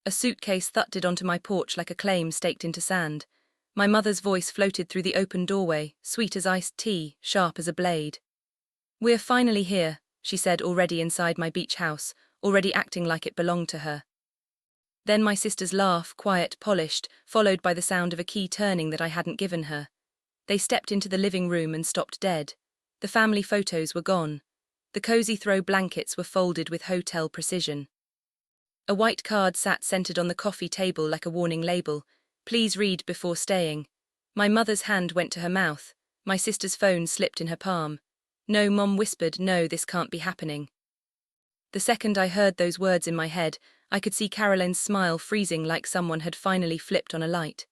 A suitcase thudded onto my porch like a claim staked into sand. My mother's voice floated through the open doorway, sweet as iced tea, sharp as a blade. "We're finally here," she said, already inside my beach house, already acting like it belonged to her. Then my sister's laugh, quiet, polished, followed by the sound of a key turning that I hadn't given her. They stepped into the living room and stopped dead. The family photos were gone. The cozy throw blankets were folded with hotel precision. A white card sat centered on the coffee table like a warning label. "Please read before staying." My mother's hand went to her mouth. My sister's phone slipped in her palm. "No," Mom whispered, "no, this can't be happening." The second I heard those words in my head, I could see Caroline's smile freezing like someone had finally flipped on a light.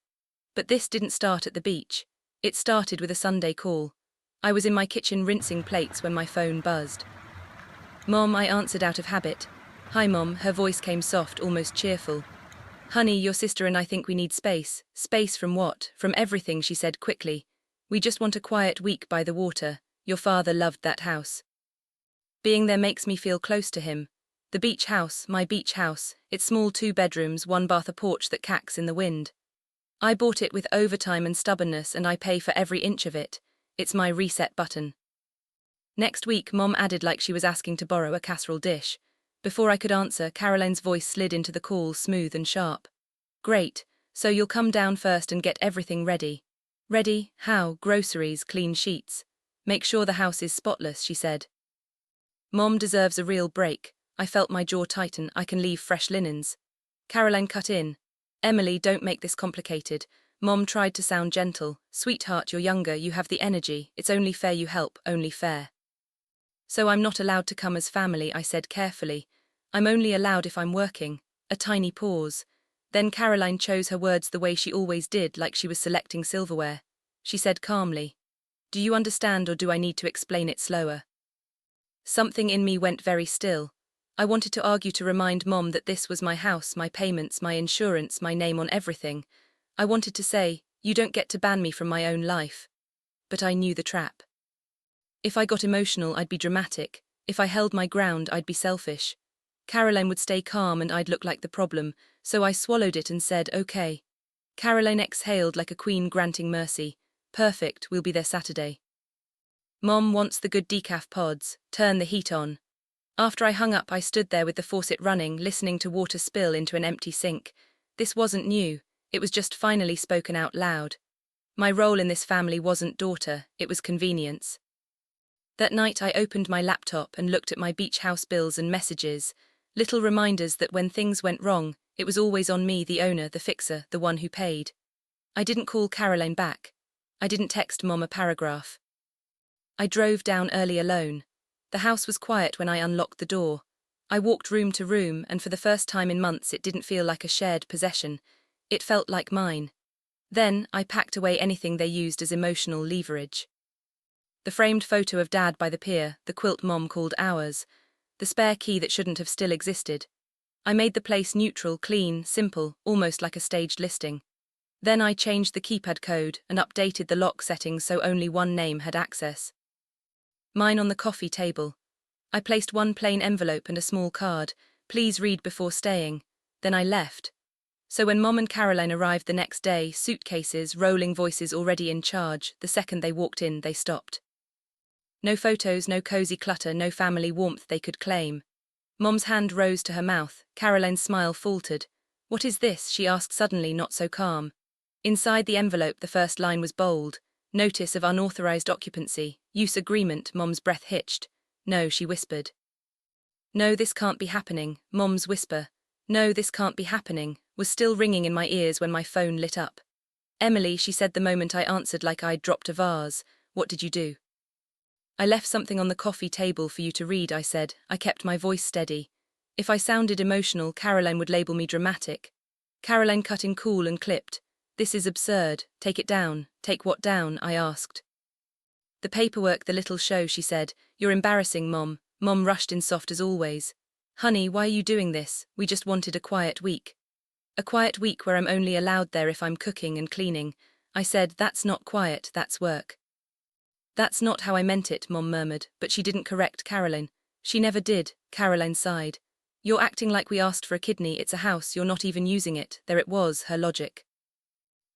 But this didn't start at the beach. It started with a Sunday call. I was in my kitchen rinsing plates when my phone buzzed. "Mom," I answered out of habit. "Hi, Mom," her voice came soft, almost cheerful. "Honey, your sister and I think we need space." "Space from what?" "From everything," she said quickly. "We just want a quiet week by the water. Your father loved that house. Being there makes me feel close to him. The beach house, my beach house, it's small 2 bedrooms, 1 bath, a porch that cacks in the wind. I bought it with overtime and stubbornness, and I pay for every inch of it. It's my reset button." "Next week," Mom added like she was asking to borrow a casserole dish. Before I could answer, Caroline's voice slid into the call, smooth and sharp. "Great, so you'll come down first and get everything ready." "Ready? How?" "Groceries, clean sheets. Make sure the house is spotless," she said. "Mom deserves a real break." I felt my jaw tighten. "I can leave fresh linens." Caroline cut in. "Emily, don't make this complicated." Mom tried to sound gentle. "Sweetheart, you're younger, you have the energy. It's only fair you help, only fair." "So I'm not allowed to come as family," I said carefully. "I'm only allowed if I'm working." A tiny pause. Then Caroline chose her words the way she always did, like she was selecting silverware. She said calmly, "Do you understand, or do I need to explain it slower?" Something in me went very still. I wanted to argue, to remind Mom that this was my house, my payments, my insurance, my name on everything. I wanted to say, "You don't get to ban me from my own life." But I knew the trap. If I got emotional, I'd be dramatic. If I held my ground, I'd be selfish. Caroline would stay calm and I'd look like the problem, so I swallowed it and said, "Okay." Caroline exhaled like a queen granting mercy. "Perfect, we'll be there Saturday." "Mom wants the good decaf pods. Turn the heat on." After I hung up, I stood there with the faucet running, listening to water spill into an empty sink. This wasn't new. It was just finally spoken out loud. My role in this family wasn't daughter, it was convenience. That night I opened my laptop and looked at my beach house bills and messages, little reminders that when things went wrong, it was always on me, the owner, the fixer, the one who paid. I didn't call Caroline back. I didn't text Mom a paragraph. I drove down early alone. The house was quiet when I unlocked the door. I walked room to room, and for the first time in months it didn't feel like a shared possession. It felt like mine. Then I packed away anything they used as emotional leverage. The framed photo of Dad by the pier, the quilt Mom called ours, the spare key that shouldn't have still existed. I made the place neutral, clean, simple, almost like a staged listing. Then I changed the keypad code and updated the lock settings so only one name had access. Mine on the coffee table. I placed one plain envelope and a small card, "Please read before staying." Then I left. So when Mom and Caroline arrived the next day, suitcases, rolling voices already in charge, the second they walked in, they stopped. No photos, no cozy clutter, no family warmth they could claim. Mom's hand rose to her mouth. Caroline's smile faltered. "What is this?" she asked suddenly, not so calm. Inside the envelope, the first line was bold. "Notice of unauthorized occupancy. Use agreement." Mom's breath hitched. "No," she whispered. "No, this can't be happening." Mom's whisper, "No, this can't be happening," was still ringing in my ears when my phone lit up. "Emily," she said the moment I answered like I'd dropped a vase. "What did you do?" "I left something on the coffee table for you to read," I said. I kept my voice steady. If I sounded emotional, Caroline would label me dramatic. Caroline cut in cool and clipped. "This is absurd. Take it down." "Take what down?" I asked. "The paperwork, the little show," she said. "You're embarrassing, Mom." Mom rushed in soft as always. "Honey, why are you doing this? We just wanted a quiet week." "A quiet week where I'm only allowed there if I'm cooking and cleaning." I said, "That's not quiet, that's work." "That's not how I meant it," Mom murmured, but she didn't correct Caroline. She never did. Caroline sighed. You're acting like we asked for a kidney, it's a house, you're not even using it. There it was, her logic.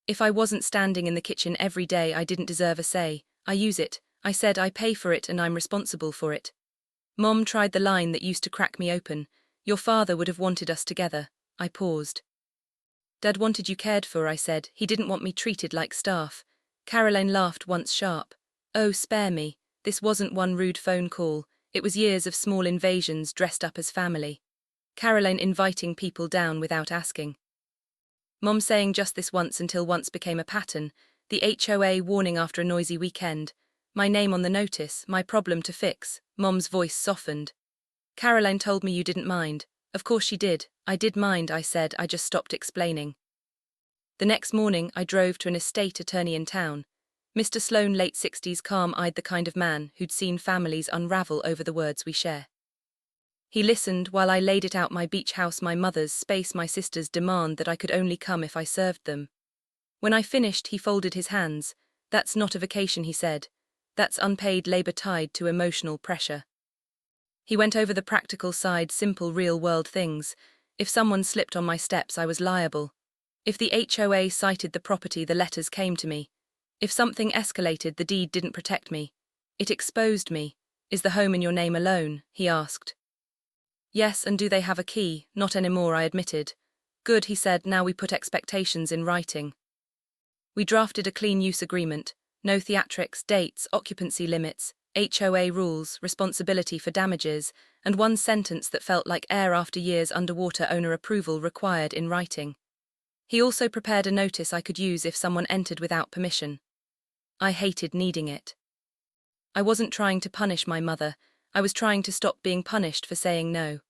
If I wasn't standing in the kitchen every day, I didn't deserve a say. I use it. I said I pay for it and I'm responsible for it. Mom tried the line that used to crack me open. Your father would have wanted us together. I paused. Dad wanted you cared for, I said. He didn't want me treated like staff. Caroline laughed once sharp. Oh, spare me. This wasn't one rude phone call. It was years of small invasions dressed up as family. Caroline inviting people down without asking. Mom saying just this once until once became a pattern. The HOA warning after a noisy weekend. My name on the notice, my problem to fix. Mom's voice softened. Caroline told me you didn't mind. Of course she did. I did mind, I said. I just stopped explaining. The next morning, I drove to an estate attorney in town. Mr. Sloan, late 60s, calm-eyed, the kind of man who'd seen families unravel over the words we share. He listened while I laid it out: my beach house, my mother's space, my sister's demand that I could only come if I served them. When I finished, he folded his hands. That's not a vacation, he said. That's unpaid labor tied to emotional pressure. He went over the practical side, simple real-world things. If someone slipped on my steps, I was liable. If the HOA cited the property, the letters came to me. If something escalated, the deed didn't protect me. It exposed me. Is the home in your name alone? He asked. Yes, and do they have a key? Not anymore, I admitted. Good, he said, now we put expectations in writing. We drafted a clean use agreement. No theatrics, dates, occupancy limits, HOA rules, responsibility for damages, and one sentence that felt like air after years underwater: owner approval required in writing. He also prepared a notice I could use if someone entered without permission. I hated needing it. I wasn't trying to punish my mother. I was trying to stop being punished for saying no.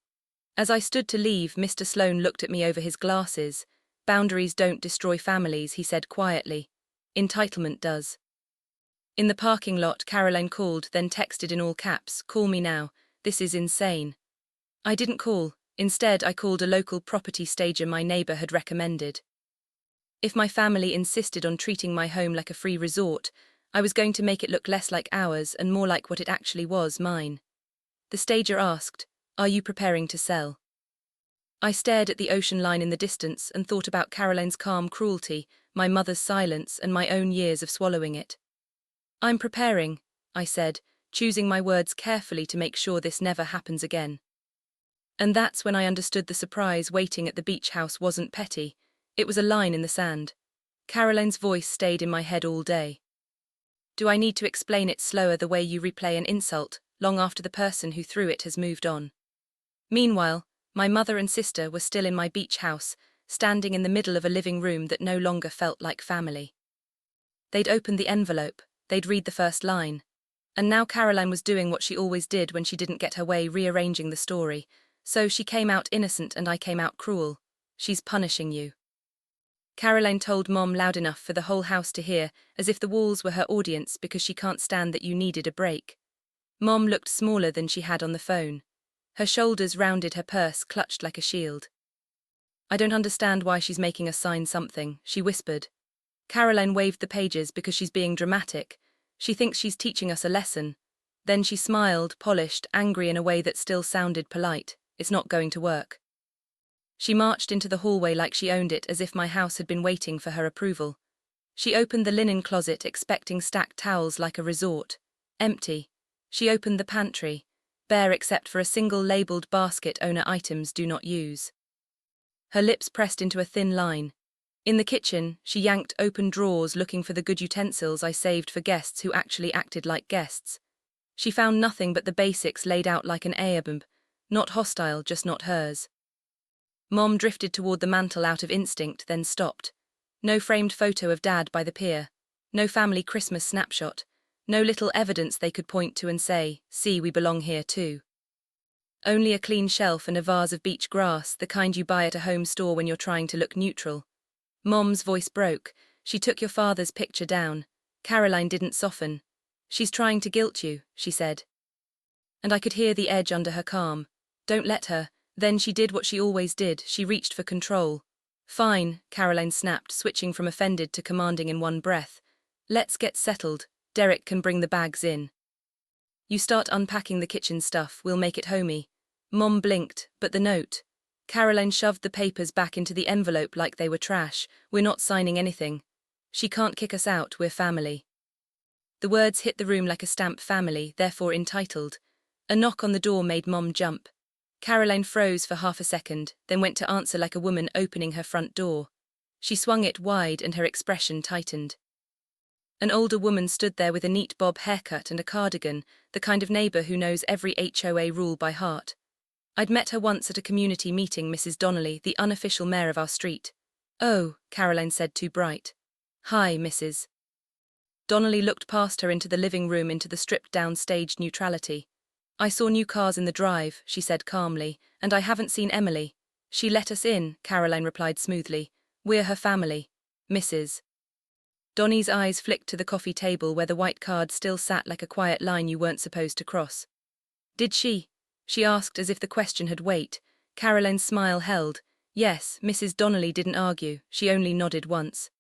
As I stood to leave, Mr. Sloan looked at me over his glasses. Boundaries don't destroy families, he said quietly. Entitlement does. In the parking lot, Caroline called, then texted in all caps, "Call me now. This is insane." I didn't call. Instead, I called a local property stager my neighbor had recommended. If my family insisted on treating my home like a free resort, I was going to make it look less like ours and more like what it actually was, mine. The stager asked, "Are you preparing to sell?" I stared at the ocean line in the distance and thought about Caroline's calm cruelty, my mother's silence, and my own years of swallowing it. "I'm preparing," I said, choosing my words carefully to make sure this never happens again. And that's when I understood the surprise waiting at the beach house wasn't petty. It was a line in the sand. Caroline's voice stayed in my head all day. Do I need to explain it slower, the way you replay an insult, long after the person who threw it has moved on? Meanwhile, my mother and sister were still in my beach house, standing in the middle of a living room that no longer felt like family. They'd opened the envelope, they'd read the first line. And now Caroline was doing what she always did when she didn't get her way, rearranging the story. So she came out innocent and I came out cruel. She's punishing you. Caroline told Mom loud enough for the whole house to hear, as if the walls were her audience, because she can't stand that you needed a break. Mom looked smaller than she had on the phone. Her shoulders rounded, her purse clutched like a shield. I don't understand why she's making us sign something, she whispered. Caroline waved the pages because she's being dramatic. She thinks she's teaching us a lesson. Then she smiled, polished, angry in a way that still sounded polite. It's not going to work. She marched into the hallway like she owned it, as if my house had been waiting for her approval. She opened the linen closet, expecting stacked towels like a resort. Empty. She opened the pantry. Bare except for a single labeled basket: owner items do not use. Her lips pressed into a thin line. In the kitchen, she yanked open drawers looking for the good utensils I saved for guests who actually acted like guests. She found nothing but the basics laid out like an Ayabumb. Not hostile, just not hers. Mom drifted toward the mantel out of instinct, then stopped. No framed photo of Dad by the pier. No family Christmas snapshot. No little evidence they could point to and say, "See, we belong here too." Only a clean shelf and a vase of beach grass, the kind you buy at a home store when you're trying to look neutral. Mom's voice broke. She took your father's picture down. Caroline didn't soften. "She's trying to guilt you," she said. And I could hear the edge under her calm. "Don't let her." Then she did what she always did, she reached for control. "Fine," Caroline snapped, switching from offended to commanding in one breath. "Let's get settled. Derek can bring the bags in. You start unpacking the kitchen stuff, we'll make it homey. Mom blinked, but the note. Caroline shoved the papers back into the envelope like they were trash. We're not signing anything. She can't kick us out, we're family. The words hit the room like a stamp, family, therefore entitled. A knock on the door made Mom jump. Caroline froze for half a second, then went to answer like a woman opening her front door. She swung it wide and her expression tightened. An older woman stood there with a neat bob haircut and a cardigan, the kind of neighbour who knows every HOA rule by heart. I'd met her once at a community meeting, Mrs. Donnelly, the unofficial mayor of our street. Oh, Caroline said, too bright. Hi, Mrs. Donnelly looked past her into the living room, into the stripped-down stage neutrality. I saw new cars in the drive, she said calmly, and I haven't seen Emily. She let us in, Caroline replied smoothly. We're her family. Mrs. Donnie's eyes flicked to the coffee table where the white card still sat like a quiet line you weren't supposed to cross. Did she? She asked as if the question had weight. Caroline's smile held. Yes, Mrs. Donnelly didn't argue, she only nodded once.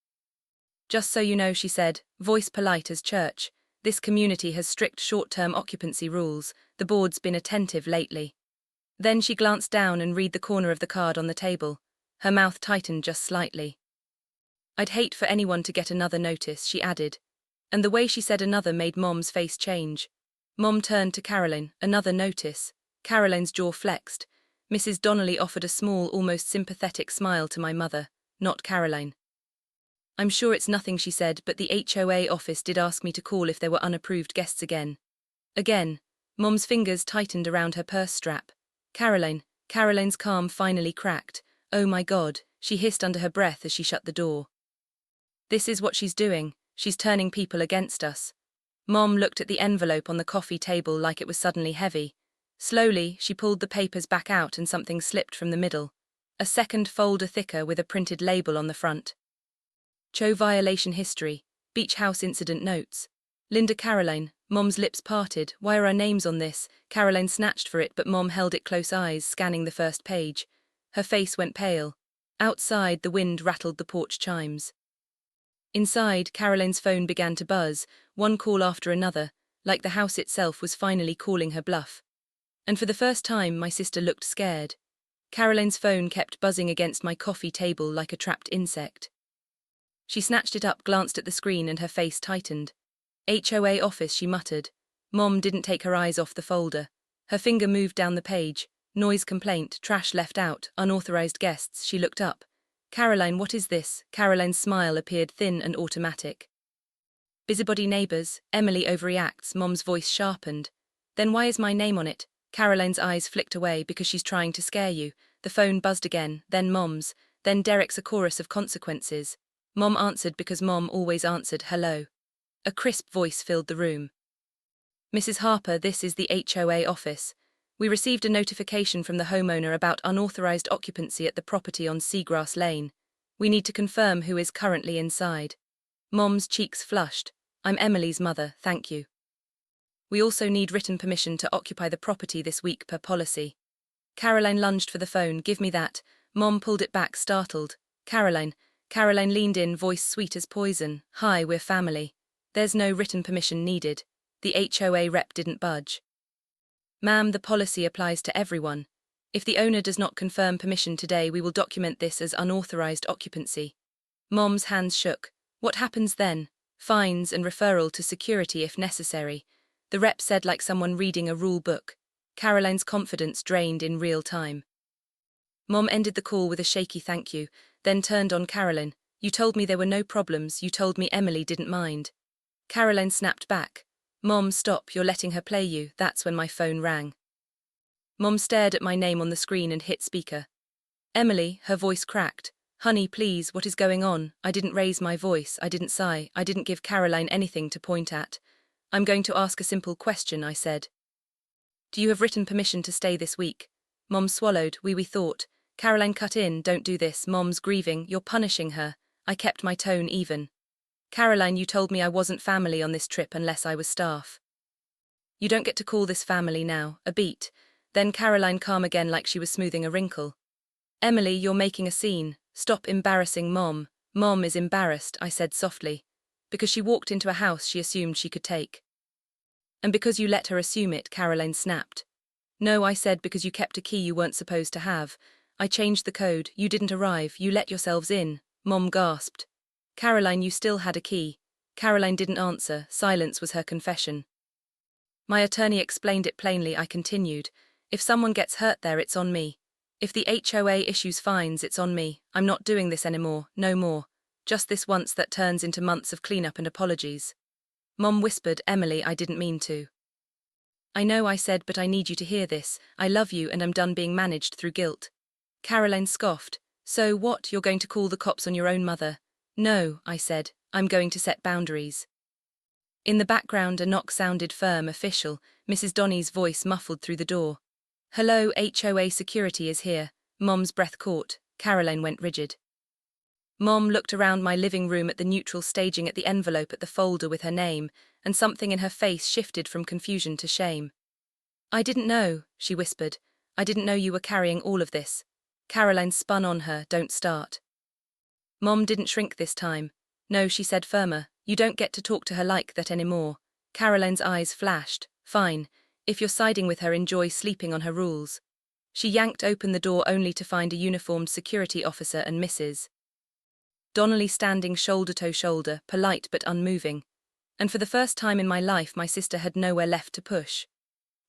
Just so you know, she said, voice polite as church, this community has strict short-term occupancy rules. The board's been attentive lately. Then she glanced down and read the corner of the card on the table. Her mouth tightened just slightly. I'd hate for anyone to get another notice, she added. And the way she said another made Mom's face change. Mom turned to Caroline. Another notice. Caroline's jaw flexed. Mrs. Donnelly offered a small, almost sympathetic smile to my mother, not Caroline. I'm sure it's nothing, she said, but the HOA office did ask me to call if there were unapproved guests again. Again. Mom's fingers tightened around her purse strap. Caroline's calm finally cracked. Oh my God, she hissed under her breath as she shut the door. This is what she's doing. She's turning people against us. Mom looked at the envelope on the coffee table like it was suddenly heavy. Slowly, she pulled the papers back out and something slipped from the middle. A second folder thicker with a printed label on the front. Cho violation history. Beach house incident notes. Linda Caroline. Mom's lips parted. Why are our names on this? Caroline snatched for it, but Mom held it close eyes, scanning the first page. Her face went pale. Outside, the wind rattled the porch chimes. Inside, Caroline's phone began to buzz, one call after another, like the house itself was finally calling her bluff. And for the first time, my sister looked scared. Caroline's phone kept buzzing against my coffee table like a trapped insect. She snatched it up, glanced at the screen, and her face tightened. HOA office, she muttered. Mom didn't take her eyes off the folder. Her finger moved down the page. Noise complaint, trash left out, unauthorized guests. She looked up. Caroline, what is this? Caroline's smile appeared thin and automatic. Busybody neighbors, Emily overreacts, Mom's voice sharpened. Then why is my name on it? Caroline's eyes flicked away. Because she's trying to scare you. The phone buzzed again, then Mom's, then Derek's, a chorus of consequences. Mom answered because Mom always answered, hello. A crisp voice filled the room. Mrs. Harper, this is the HOA office. We received a notification from the homeowner about unauthorized occupancy at the property on Seagrass Lane. We need to confirm who is currently inside. Mom's cheeks flushed. I'm Emily's mother, thank you. We also need written permission to occupy the property this week per policy. Caroline lunged for the phone. Give me that. Mom pulled it back, startled. Caroline leaned in, voice sweet as poison. Hi, we're family. There's no written permission needed. The HOA rep didn't budge. Ma'am, the policy applies to everyone. If the owner does not confirm permission today, we will document this as unauthorized occupancy. Mom's hands shook. What happens then? Fines and referral to security if necessary. The rep said like someone reading a rule book. Caroline's confidence drained in real time. Mom ended the call with a shaky thank you, then turned on Caroline. You told me there were no problems, you told me Emily didn't mind. Caroline snapped back. Mom, stop, you're letting her play you. That's when my phone rang. Mom stared at my name on the screen and hit speaker. Emily, her voice cracked. Honey, please, what is going on? I didn't raise my voice, I didn't sigh, I didn't give Caroline anything to point at. I'm going to ask a simple question, I said. Do you have written permission to stay this week? Mom swallowed. We thought. Caroline cut in. Don't do this, Mom's grieving, you're punishing her. I kept my tone even. Caroline, you told me I wasn't family on this trip unless I was staff. You don't get to call this family now. A beat. Then Caroline, calm again like she was smoothing a wrinkle. Emily, you're making a scene. Stop embarrassing Mom. Mom is embarrassed, I said softly. Because she walked into a house she assumed she could take. And because you let her assume it, Caroline snapped. No, I said, because you kept a key you weren't supposed to have. I changed the code, you didn't arrive, you let yourselves in, Mom gasped. Caroline, you still had a key. Caroline didn't answer, silence was her confession. My attorney explained it plainly, I continued. If someone gets hurt there, it's on me. If the HOA issues fines, it's on me. I'm not doing this anymore, no more. Just this once that turns into months of cleanup and apologies. Mom whispered, Emily, I didn't mean to. I know, I said, but I need you to hear this. I love you and I'm done being managed through guilt. Caroline scoffed. So what, you're going to call the cops on your own mother? No, I said, I'm going to set boundaries. In the background a knock sounded firm, official, Mrs. Donny's voice muffled through the door. Hello, HOA security is here. Mom's breath caught. Caroline went rigid. Mom looked around my living room at the neutral staging, at the envelope, at the folder with her name, and something in her face shifted from confusion to shame. I didn't know, she whispered. I didn't know you were carrying all of this. Caroline spun on her, don't start. Mom didn't shrink this time. No, she said firmer, you don't get to talk to her like that anymore. Caroline's eyes flashed. Fine. If you're siding with her, enjoy sleeping on her rules. She yanked open the door only to find a uniformed security officer and Mrs. Donnelly standing shoulder to shoulder, polite but unmoving. And for the first time in my life, my sister had nowhere left to push.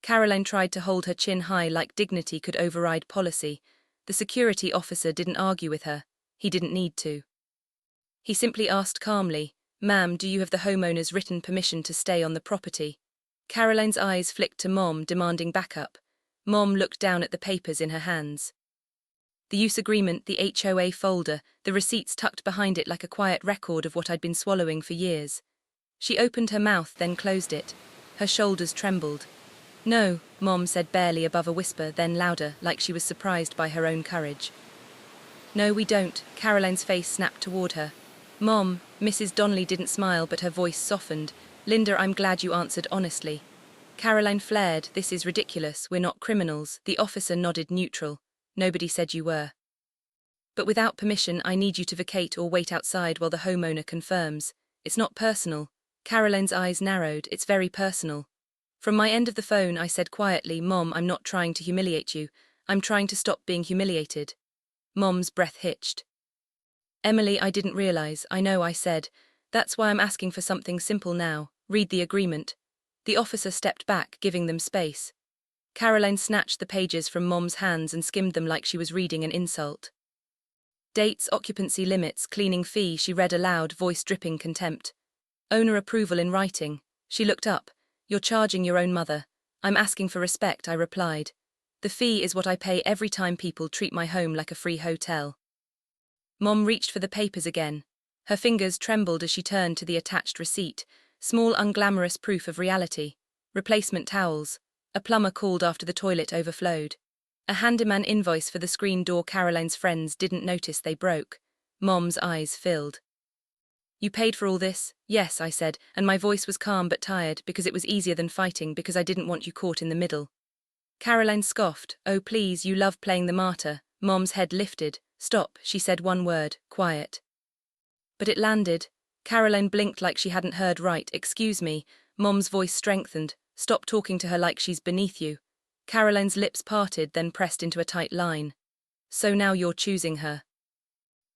Caroline tried to hold her chin high like dignity could override policy. The security officer didn't argue with her. He didn't need to. He simply asked calmly, Ma'am, do you have the homeowner's written permission to stay on the property? Caroline's eyes flicked to Mom, demanding backup. Mom looked down at the papers in her hands. The use agreement, the HOA folder, the receipts tucked behind it like a quiet record of what I'd been swallowing for years. She opened her mouth, then closed it. Her shoulders trembled. No, Mom said barely above a whisper, then louder, like she was surprised by her own courage. No, we don't. Caroline's face snapped toward her. Mom, Mrs. Donnelly didn't smile, but her voice softened. Linda, I'm glad you answered honestly. Caroline flared, this is ridiculous, we're not criminals. The officer nodded neutral. Nobody said you were. But without permission, I need you to vacate or wait outside while the homeowner confirms. It's not personal. Caroline's eyes narrowed, it's very personal. From my end of the phone, I said quietly, Mom, I'm not trying to humiliate you. I'm trying to stop being humiliated. Mom's breath hitched. Emily, I didn't realize, I know, I said. That's why I'm asking for something simple now. Read the agreement. The officer stepped back, giving them space. Caroline snatched the pages from Mom's hands and skimmed them like she was reading an insult. Dates, occupancy limits, cleaning fee, she read aloud, voice dripping contempt. Owner approval in writing. She looked up. You're charging your own mother. I'm asking for respect, I replied. The fee is what I pay every time people treat my home like a free hotel. Mom reached for the papers again. Her fingers trembled as she turned to the attached receipt, small unglamorous proof of reality. Replacement towels. A plumber called after the toilet overflowed. A handyman invoice for the screen door Caroline's friends didn't notice they broke. Mom's eyes filled. You paid for all this? Yes, I said, and my voice was calm but tired because it was easier than fighting because I didn't want you caught in the middle. Caroline scoffed. Oh please, you love playing the martyr. Mom's head lifted. Stop, she said one word, quiet. But it landed. Caroline blinked like she hadn't heard right. Excuse me. Mom's voice strengthened. Stop talking to her like she's beneath you. Caroline's lips parted, then pressed into a tight line. So now you're choosing her.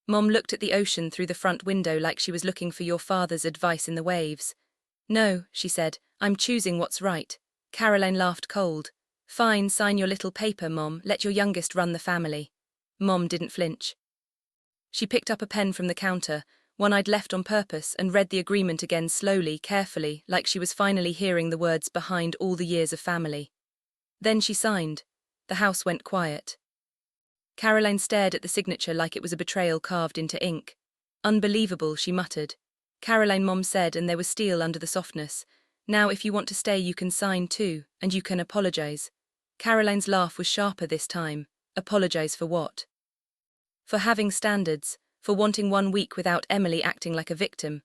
Mom looked at the ocean through the front window like she was looking for your father's advice in the waves. No, she said, I'm choosing what's right. Caroline laughed cold. Fine, sign your little paper, Mom. Let your youngest run the family. Mom didn't flinch. She picked up a pen from the counter, one I'd left on purpose, and read the agreement again slowly, carefully, like she was finally hearing the words behind all the years of family. Then she signed. The house went quiet. Caroline stared at the signature like it was a betrayal carved into ink. Unbelievable, she muttered. Caroline, Mom said, and there was steel under the softness. Now if you want to stay you can sign too, and you can apologize. Caroline's laugh was sharper this time. Apologize for what? For having standards, for wanting 1 week without Emily acting like a victim.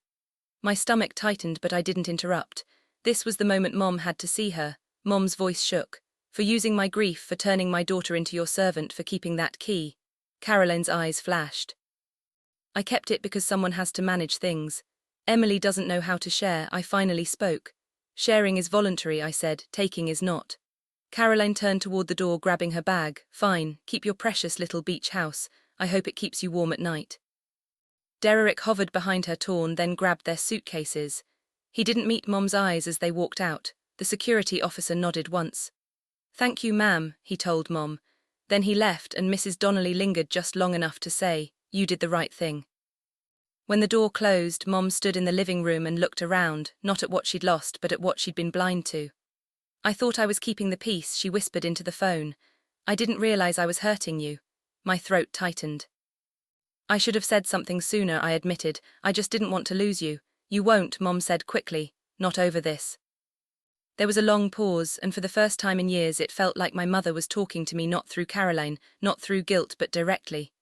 My stomach tightened, but I didn't interrupt. This was the moment Mom had to see her. Mom's voice shook. For using my grief, for turning my daughter into your servant, for keeping that key. Caroline's eyes flashed. I kept it because someone has to manage things. Emily doesn't know how to share, I finally spoke. Sharing is voluntary, I said, taking is not. Caroline turned toward the door, grabbing her bag. Fine, keep your precious little beach house. I hope it keeps you warm at night. Derek hovered behind her, then grabbed their suitcases. He didn't meet Mom's eyes as they walked out. The security officer nodded once. Thank you, ma'am, he told Mom. Then he left, and Mrs. Donnelly lingered just long enough to say, you did the right thing. When the door closed, Mom stood in the living room and looked around, not at what she'd lost but at what she'd been blind to. I thought I was keeping the peace, she whispered into the phone. I didn't realize I was hurting you. My throat tightened. I should have said something sooner, I admitted. I just didn't want to lose you. You won't, Mom said quickly. Not over this. There was a long pause, and for the first time in years it felt like my mother was talking to me, not through Caroline, not through guilt, but directly.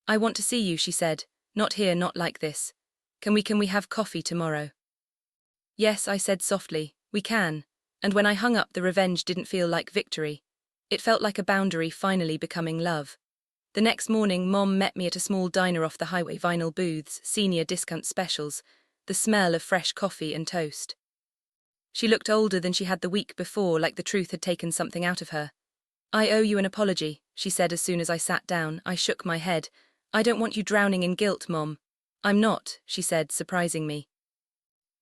I want to see you, she said. Not here, not like this. Can we have coffee tomorrow? Yes, I said softly, we can. And when I hung up, the revenge didn't feel like victory. It felt like a boundary finally becoming love. The next morning, Mom met me at a small diner off the highway, vinyl booths, senior discount specials, the smell of fresh coffee and toast. She looked older than she had the week before, like the truth had taken something out of her. I owe you an apology, she said as soon as I sat down. I shook my head. I don't want you drowning in guilt, Mom. I'm not, she said, surprising me.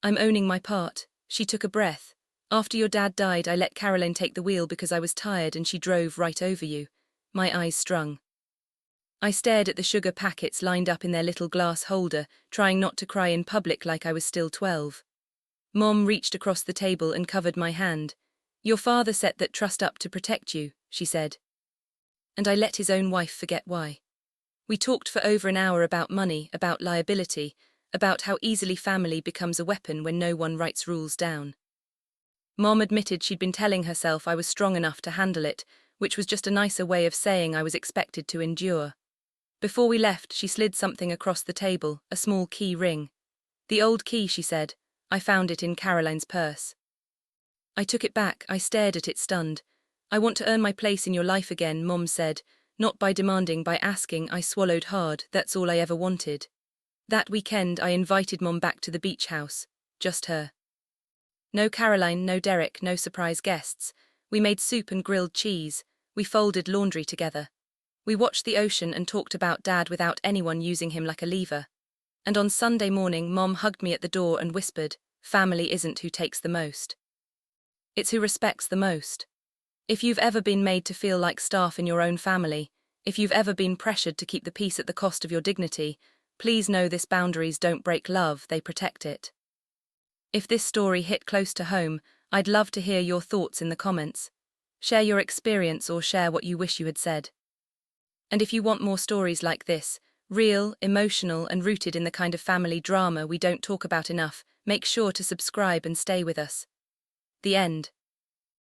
I'm owning my part. She took a breath. After your dad died, I let Caroline take the wheel because I was tired and she drove right over you. My eyes strung. I stared at the sugar packets lined up in their little glass holder, trying not to cry in public like I was still 12. Mom reached across the table and covered my hand. Your father set that trust up to protect you, she said. And I let his own wife forget why. We talked for over an hour about money, about liability, about how easily family becomes a weapon when no one writes rules down. Mom admitted she'd been telling herself I was strong enough to handle it, which was just a nicer way of saying I was expected to endure. Before we left, she slid something across the table, a small key ring. The old key, she said. I found it in Caroline's purse. I took it back. I stared at it, stunned. I want to earn my place in your life again, Mom said. Not by demanding, by asking. I swallowed hard. That's all I ever wanted. That weekend, I invited Mom back to the beach house. Just her. No Caroline, no Derek, no surprise guests. We made soup and grilled cheese. We folded laundry together. We watched the ocean and talked about Dad without anyone using him like a lever. And on Sunday morning, Mom hugged me at the door and whispered, family isn't who takes the most. It's who respects the most. If you've ever been made to feel like staff in your own family, if you've ever been pressured to keep the peace at the cost of your dignity, please know this: boundaries don't break love, they protect it. If this story hit close to home, I'd love to hear your thoughts in the comments. Share your experience or share what you wish you had said. And if you want more stories like this, real, emotional, and rooted in the kind of family drama we don't talk about enough, make sure to subscribe and stay with us. The end.